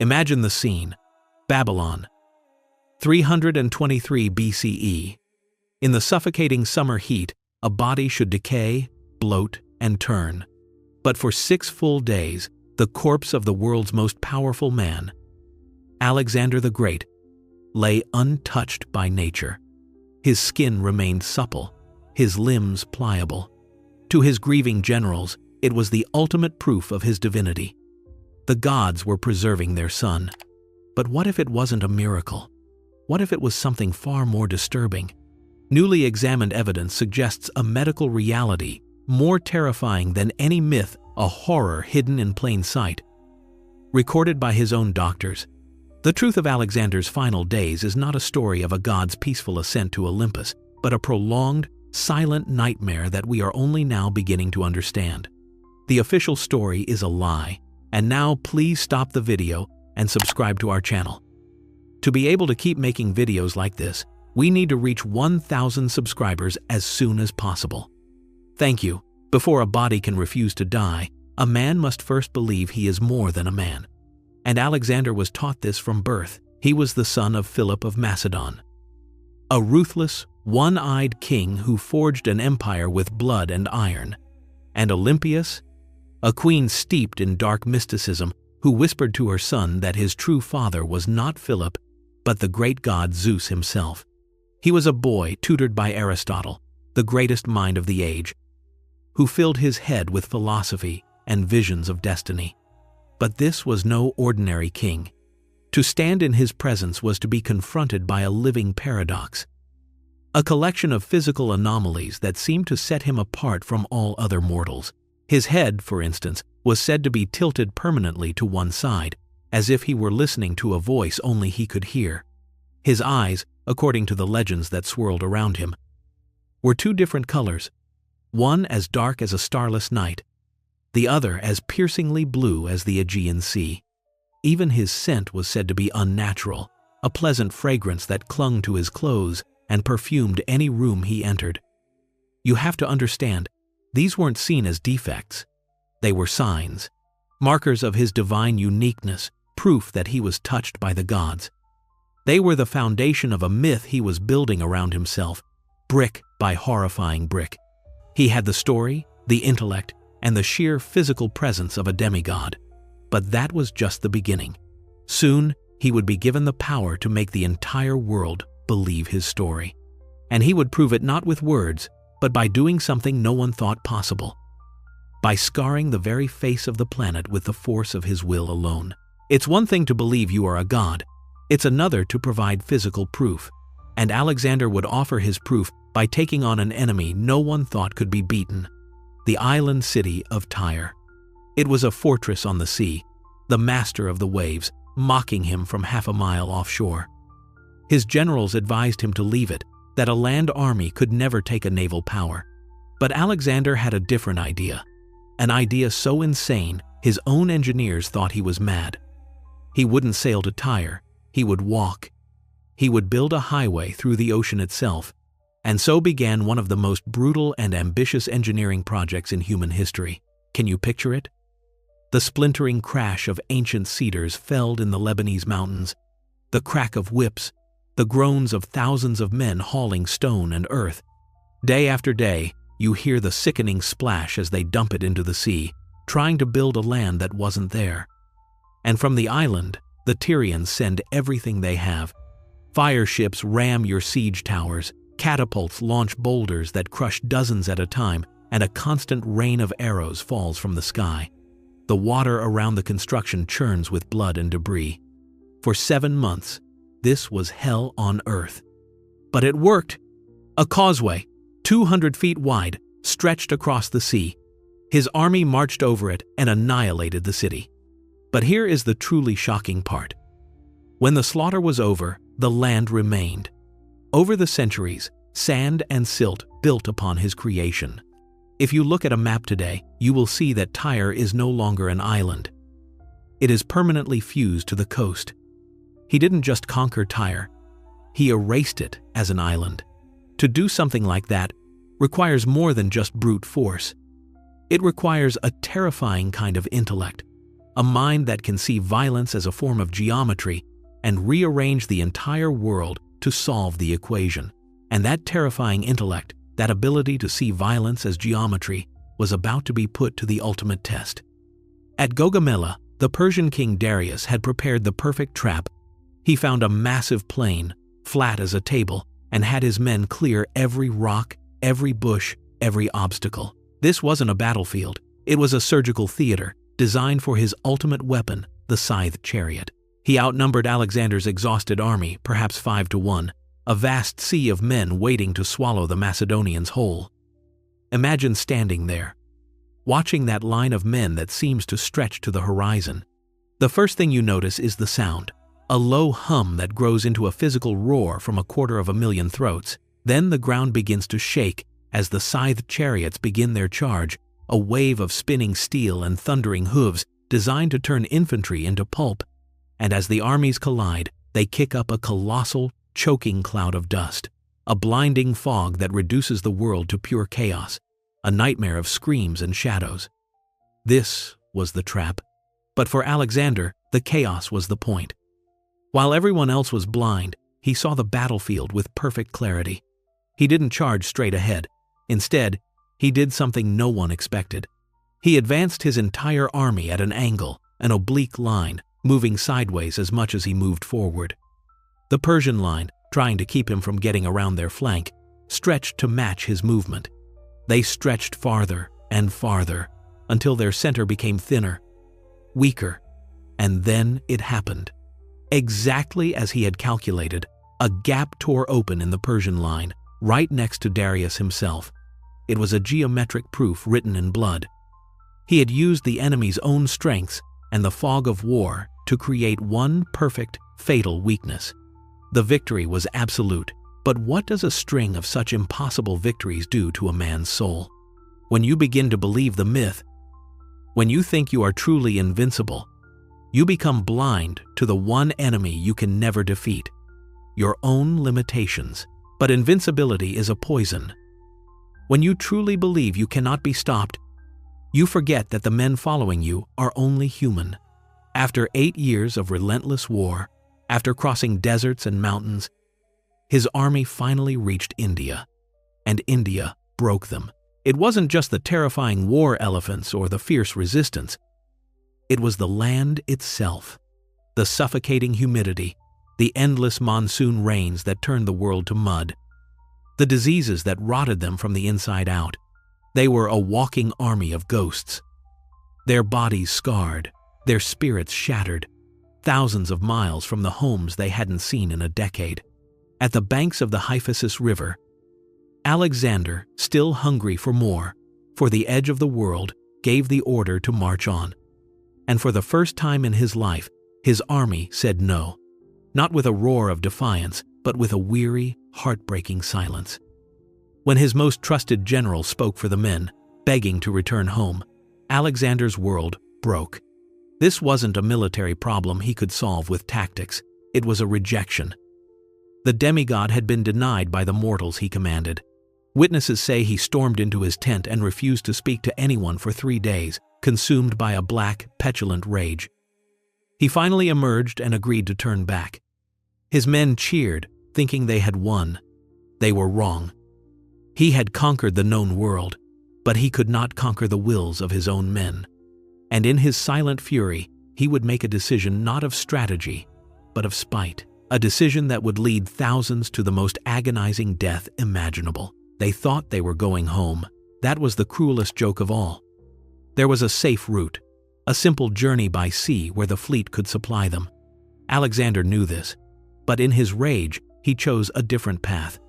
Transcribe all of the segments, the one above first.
Imagine the scene. Babylon, 323 BCE. In the suffocating summer heat, a body should decay, bloat, and turn. But for 6 full days, the corpse of the world's most powerful man, Alexander the Great, lay untouched by nature. His skin remained supple, his limbs pliable. To his grieving generals, it was the ultimate proof of his divinity. The gods were preserving their son. But what if it wasn't a miracle? What if it was something far more disturbing? Newly examined evidence suggests a medical reality more terrifying than any myth, a horror hidden in plain sight. Recorded by his own doctors, the truth of Alexander's final days is not a story of a god's peaceful ascent to Olympus, but a prolonged, silent nightmare that we are only now beginning to understand. The official story is a lie, and now please stop the video and subscribe to our channel. To be able to keep making videos like this, we need to reach 1,000 subscribers as soon as possible. Thank you. Before a body can refuse to die, a man must first believe he is more than a man. And Alexander was taught this from birth. He was the son of Philip of Macedon, a ruthless, one-eyed king who forged an empire with blood and iron. And Olympias, a queen steeped in dark mysticism, who whispered to her son that his true father was not Philip, but the great god Zeus himself. He was a boy tutored by Aristotle, the greatest mind of the age, who filled his head with philosophy and visions of destiny. But this was no ordinary king. To stand in his presence was to be confronted by a living paradox, a collection of physical anomalies that seemed to set him apart from all other mortals. His head, for instance, was said to be tilted permanently to one side, as if he were listening to a voice only he could hear. His eyes, according to the legends that swirled around him, were 2 different colors, one as dark as a starless night, the other as piercingly blue as the Aegean Sea. Even his scent was said to be unnatural, a pleasant fragrance that clung to his clothes and perfumed any room he entered. You have to understand, these weren't seen as defects. They were signs, markers of his divine uniqueness, proof that he was touched by the gods. They were the foundation of a myth he was building around himself, brick by horrifying brick. He had the story, the intellect, and the sheer physical presence of a demigod. But that was just the beginning. Soon, he would be given the power to make the entire world believe his story. And he would prove it not with words, but by doing something no one thought possible. By scarring the very face of the planet with the force of his will alone. It's one thing to believe you are a god. It's another to provide physical proof. And Alexander would offer his proof by taking on an enemy no one thought could be beaten. The island city of Tyre. It was a fortress on the sea, the master of the waves, mocking him from half a mile offshore. His generals advised him to leave it, that a land army could never take a naval power. But Alexander had a different idea. An idea so insane, his own engineers thought he was mad. He wouldn't sail to Tyre, he would walk. He would build a highway through the ocean itself. And so began one of the most brutal and ambitious engineering projects in human history. Can you picture it? The splintering crash of ancient cedars felled in the Lebanese mountains, the crack of whips, the groans of thousands of men hauling stone and earth. Day after day, you hear the sickening splash as they dump it into the sea, trying to build a land that wasn't there. And from the island, the Tyrians send everything they have. Fire ships ram your siege towers, catapults launch boulders that crush dozens at a time, and a constant rain of arrows falls from the sky. The water around the construction churns with blood and debris. For 7 months, this was hell on earth. But it worked. A causeway, 200 feet wide, stretched across the sea. His army marched over it and annihilated the city. But here is the truly shocking part. When the slaughter was over, the land remained. Over the centuries, sand and silt built upon his creation. If you look at a map today, you will see that Tyre is no longer an island. It is permanently fused to the coast. He didn't just conquer Tyre, he erased it as an island. To do something like that requires more than just brute force. It requires a terrifying kind of intellect. a mind that can see violence as a form of geometry and rearrange the entire world to solve the equation. And that terrifying intellect, that ability to see violence as geometry, was about to be put to the ultimate test. At Gaugamela, the Persian king Darius had prepared the perfect trap. He found a massive plain, flat as a table, and had his men clear every rock, every bush, every obstacle. This wasn't a battlefield. It was a surgical theater, designed for his ultimate weapon, the scythed chariot. He outnumbered Alexander's exhausted army, perhaps 5-1, a vast sea of men waiting to swallow the Macedonians whole. Imagine standing there, watching that line of men that seems to stretch to the horizon. The first thing you notice is the sound, a low hum that grows into a physical roar from 250,000 throats. Then the ground begins to shake as the scythed chariots begin their charge, a wave of spinning steel and thundering hooves designed to turn infantry into pulp. And as the armies collide, they kick up a colossal, choking cloud of dust, a blinding fog that reduces the world to pure chaos, a nightmare of screams and shadows. This was the trap. But for Alexander, the chaos was the point. While everyone else was blind, he saw the battlefield with perfect clarity. He didn't charge straight ahead. Instead, he did something no one expected. He advanced his entire army at an angle, an oblique line, moving sideways as much as he moved forward. The Persian line, trying to keep him from getting around their flank, stretched to match his movement. They stretched farther and farther until their center became thinner, weaker, and then it happened. Exactly as he had calculated, a gap tore open in the Persian line, right next to Darius himself. It was a geometric proof written in blood. He had used the enemy's own strengths and the fog of war to create one perfect, fatal weakness. The victory was absolute, but what does a string of such impossible victories do to a man's soul? When you begin to believe the myth, when you think you are truly invincible, you become blind to the one enemy you can never defeat, your own limitations. But invincibility is a poison. When you truly believe you cannot be stopped, you forget that the men following you are only human. After 8 years of relentless war, after crossing deserts and mountains, his army finally reached India, and India broke them. It wasn't just the terrifying war elephants or the fierce resistance. It was the land itself, the suffocating humidity, the endless monsoon rains that turned the world to mud, the diseases that rotted them from the inside out. They were a walking army of ghosts. Their bodies scarred, their spirits shattered, thousands of miles from the homes they hadn't seen in a decade. At the banks of the Hyphasis River, Alexander, still hungry for more, for the edge of the world, gave the order to march on. And for the first time in his life, his army said no. Not with a roar of defiance, but with a weary, heartbreaking silence. When his most trusted general spoke for the men, begging to return home, Alexander's world broke. This wasn't a military problem he could solve with tactics. It was a rejection. The demigod had been denied by the mortals he commanded. Witnesses say he stormed into his tent and refused to speak to anyone for 3 days, consumed by a black, petulant rage. He finally emerged and agreed to turn back. His men cheered, thinking they had won. They were wrong. He had conquered the known world, but he could not conquer the wills of his own men. And in his silent fury, he would make a decision not of strategy, but of spite. A decision that would lead thousands to the most agonizing death imaginable. They thought they were going home. That was the cruelest joke of all. There was a safe route, a simple journey by sea where the fleet could supply them. Alexander knew this, but in his rage, he chose a different path.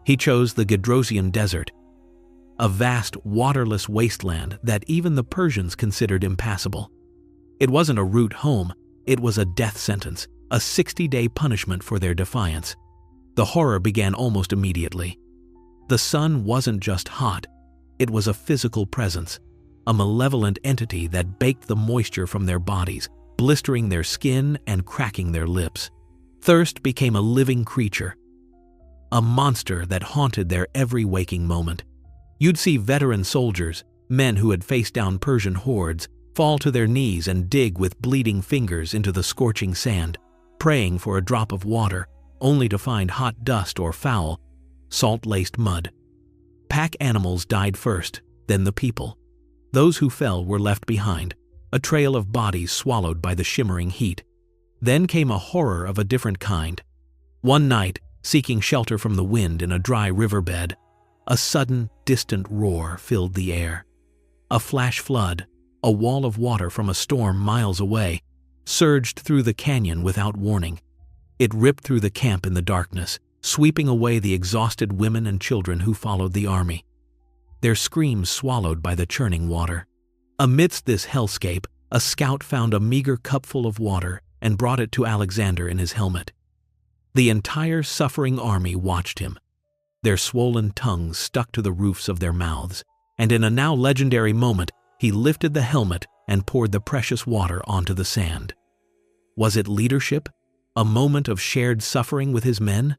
He chose the Gedrosian Desert, a vast, waterless wasteland that even the Persians considered impassable. It wasn't a route home, it was a death sentence, a 60-day punishment for their defiance. The horror began almost immediately. The sun wasn't just hot, it was a physical presence, a malevolent entity that baked the moisture from their bodies, blistering their skin and cracking their lips. Thirst became a living creature, a monster that haunted their every waking moment. You'd see veteran soldiers, men who had faced down Persian hordes, fall to their knees and dig with bleeding fingers into the scorching sand, praying for a drop of water, only to find hot dust or foul, salt-laced mud. Pack animals died first, then the people. Those who fell were left behind, a trail of bodies swallowed by the shimmering heat. Then came a horror of a different kind. One night, seeking shelter from the wind in a dry riverbed, a sudden, distant roar filled the air. A flash flood, a wall of water from a storm miles away, surged through the canyon without warning. It ripped through the camp in the darkness, sweeping away the exhausted women and children who followed the army, their screams swallowed by the churning water. Amidst this hellscape, a scout found a meager cupful of water and brought it to Alexander in his helmet. The entire suffering army watched him. Their swollen tongues stuck to the roofs of their mouths, and in a now legendary moment, he lifted the helmet and poured the precious water onto the sand. Was it leadership? A moment of shared suffering with his men?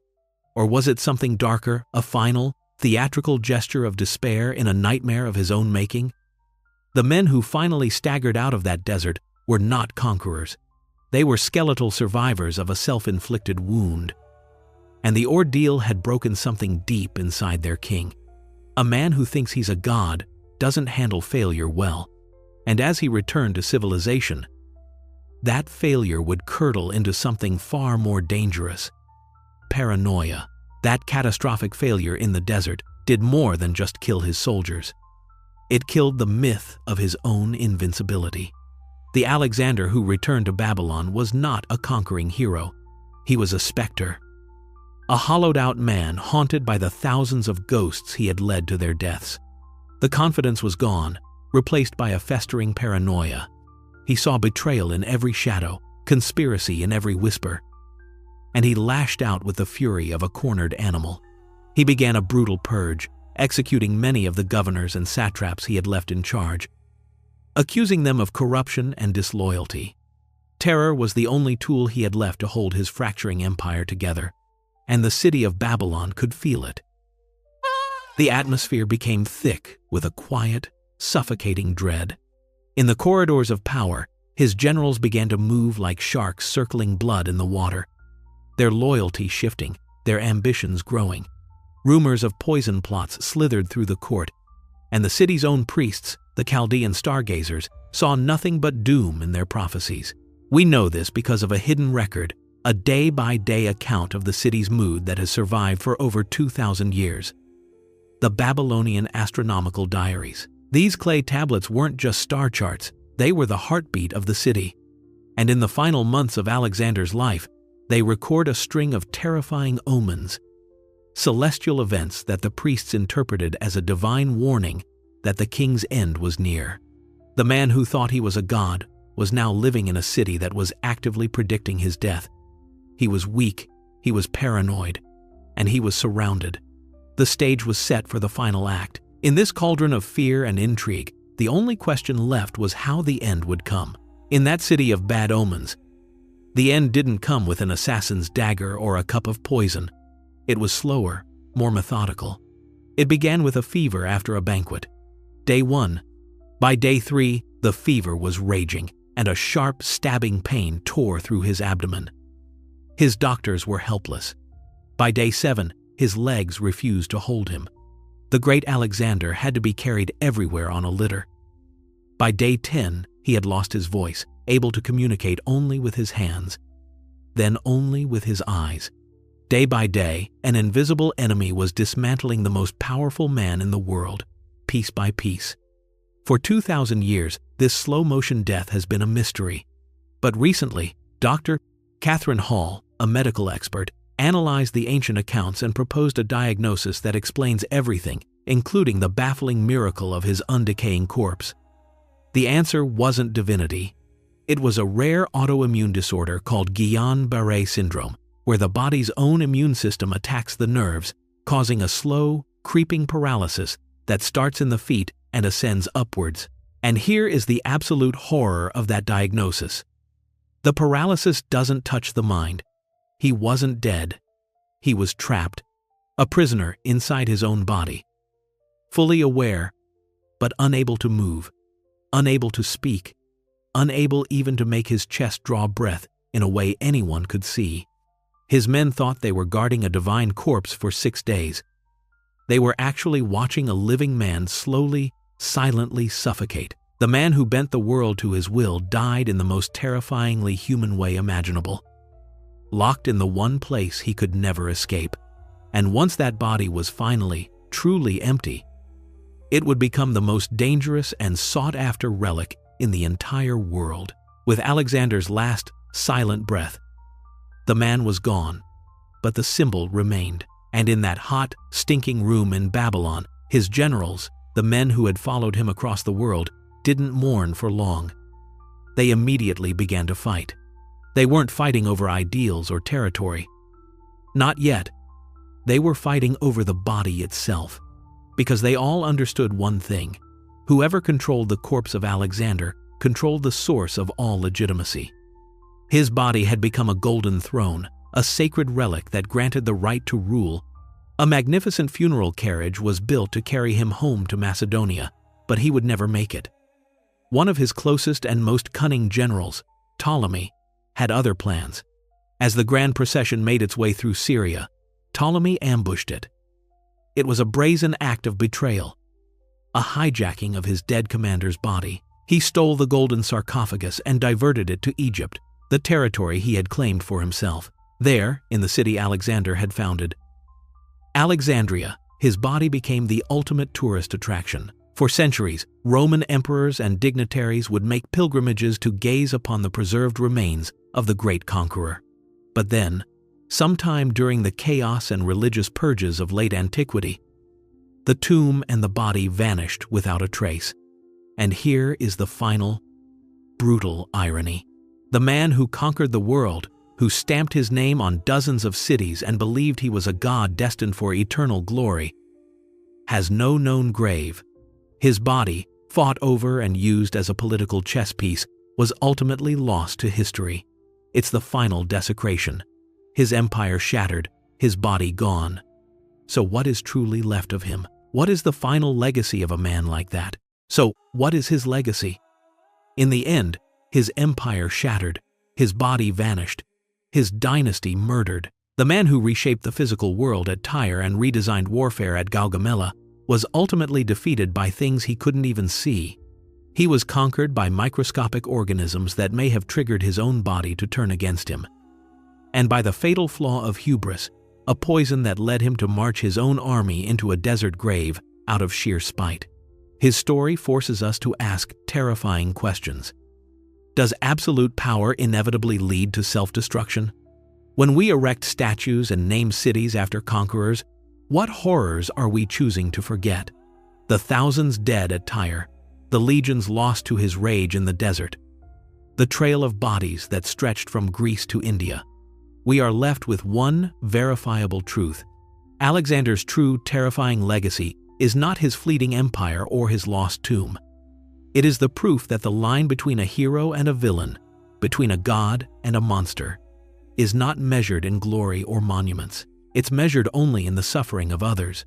Or was it something darker, a final, theatrical gesture of despair in a nightmare of his own making? The men who finally staggered out of that desert were not conquerors. They were skeletal survivors of a self-inflicted wound. And the ordeal had broken something deep inside their king. A man who thinks he's a god doesn't handle failure well. And as he returned to civilization, that failure would curdle into something far more dangerous. Paranoia. That catastrophic failure in the desert did more than just kill his soldiers. It killed the myth of his own invincibility. The Alexander who returned to Babylon was not a conquering hero. He was a specter. A hollowed-out man haunted by the thousands of ghosts he had led to their deaths. The confidence was gone, replaced by a festering paranoia. He saw betrayal in every shadow, conspiracy in every whisper. And he lashed out with the fury of a cornered animal. He began a brutal purge, executing many of the governors and satraps he had left in charge, accusing them of corruption and disloyalty. Terror was the only tool he had left to hold his fracturing empire together, and the city of Babylon could feel it. The atmosphere became thick with a quiet, suffocating dread. In the corridors of power, his generals began to move like sharks circling blood in the water, their loyalty shifting, their ambitions growing. Rumors of poison plots slithered through the court, and the city's own priests, the Chaldean stargazers, saw nothing but doom in their prophecies. We know this because of a hidden record, a day-by-day account of the city's mood that has survived for over 2,000 years. The Babylonian astronomical diaries. These clay tablets weren't just star charts, they were the heartbeat of the city. And in the final months of Alexander's life, they record a string of terrifying omens, celestial events that the priests interpreted as a divine warning that the king's end was near. The man who thought he was a god was now living in a city that was actively predicting his death. He was weak, he was paranoid, and he was surrounded. The stage was set for the final act. In this cauldron of fear and intrigue, the only question left was how the end would come. In that city of bad omens, the end didn't come with an assassin's dagger or a cup of poison. It was slower, more methodical. It began with a fever after a banquet. Day 1. By day 3, the fever was raging, and a sharp, stabbing pain tore through his abdomen. His doctors were helpless. By day 7, his legs refused to hold him. The great Alexander had to be carried everywhere on a litter. By day 10, he had lost his voice, able to communicate only with his hands, then only with his eyes. Day by day, an invisible enemy was dismantling the most powerful man in the world, piece by piece. For 2,000 years, this slow-motion death has been a mystery. But recently, Dr. Catherine Hall, a medical expert, analyzed the ancient accounts and proposed a diagnosis that explains everything, including the baffling miracle of his undecaying corpse. The answer wasn't divinity. It was a rare autoimmune disorder called Guillain-Barré syndrome, where the body's own immune system attacks the nerves, causing a slow, creeping paralysis that starts in the feet and ascends upwards. And here is the absolute horror of that diagnosis. The paralysis doesn't touch the mind. He wasn't dead. He was trapped, a prisoner inside his own body, fully aware, but unable to move, unable to speak, unable even to make his chest draw breath in a way anyone could see. His men thought they were guarding a divine corpse for 6 days. They were actually watching a living man slowly, silently suffocate. The man who bent the world to his will died in the most terrifyingly human way imaginable, locked in the one place he could never escape. And once that body was finally, truly empty, it would become the most dangerous and sought-after relic in the entire world. With Alexander's last, silent breath, the man was gone, but the symbol remained. And in that hot, stinking room in Babylon, his generals, the men who had followed him across the world, didn't mourn for long. They immediately began to fight. They weren't fighting over ideals or territory. Not yet. They were fighting over the body itself, because they all understood one thing: whoever controlled the corpse of Alexander controlled the source of all legitimacy. His body had become a golden throne, a sacred relic that granted the right to rule. A magnificent funeral carriage was built to carry him home to Macedonia, but he would never make it. One of his closest and most cunning generals, Ptolemy, had other plans. As the grand procession made its way through Syria, Ptolemy ambushed it. It was a brazen act of betrayal, a hijacking of his dead commander's body. He stole the golden sarcophagus and diverted it to Egypt, the territory he had claimed for himself. There, in the city Alexander had founded, Alexandria, his body became the ultimate tourist attraction. For centuries, Roman emperors and dignitaries would make pilgrimages to gaze upon the preserved remains of the great conqueror. But then, sometime during the chaos and religious purges of late antiquity, the tomb and the body vanished without a trace. And here is the final, brutal irony. The man who conquered the world, who stamped his name on dozens of cities and believed he was a god destined for eternal glory, has no known grave. His body, fought over and used as a political chess piece, was ultimately lost to history. It's the final desecration. His empire shattered, his body gone. So what is truly left of him? What is the final legacy of a man like that? So, what is his legacy? In the end, his empire shattered, his body vanished, his dynasty murdered. The man who reshaped the physical world at Tyre and redesigned warfare at Gaugamela was ultimately defeated by things he couldn't even see. He was conquered by microscopic organisms that may have triggered his own body to turn against him, and by the fatal flaw of hubris, a poison that led him to march his own army into a desert grave out of sheer spite. His story forces us to ask terrifying questions. Does absolute power inevitably lead to self-destruction? When we erect statues and name cities after conquerors, what horrors are we choosing to forget? The thousands dead at Tyre, the legions lost to his rage in the desert, the trail of bodies that stretched from Greece to India. We are left with one verifiable truth. Alexander's true, terrifying legacy is not his fleeting empire or his lost tomb. It is the proof that the line between a hero and a villain, between a god and a monster, is not measured in glory or monuments. It's measured only in the suffering of others.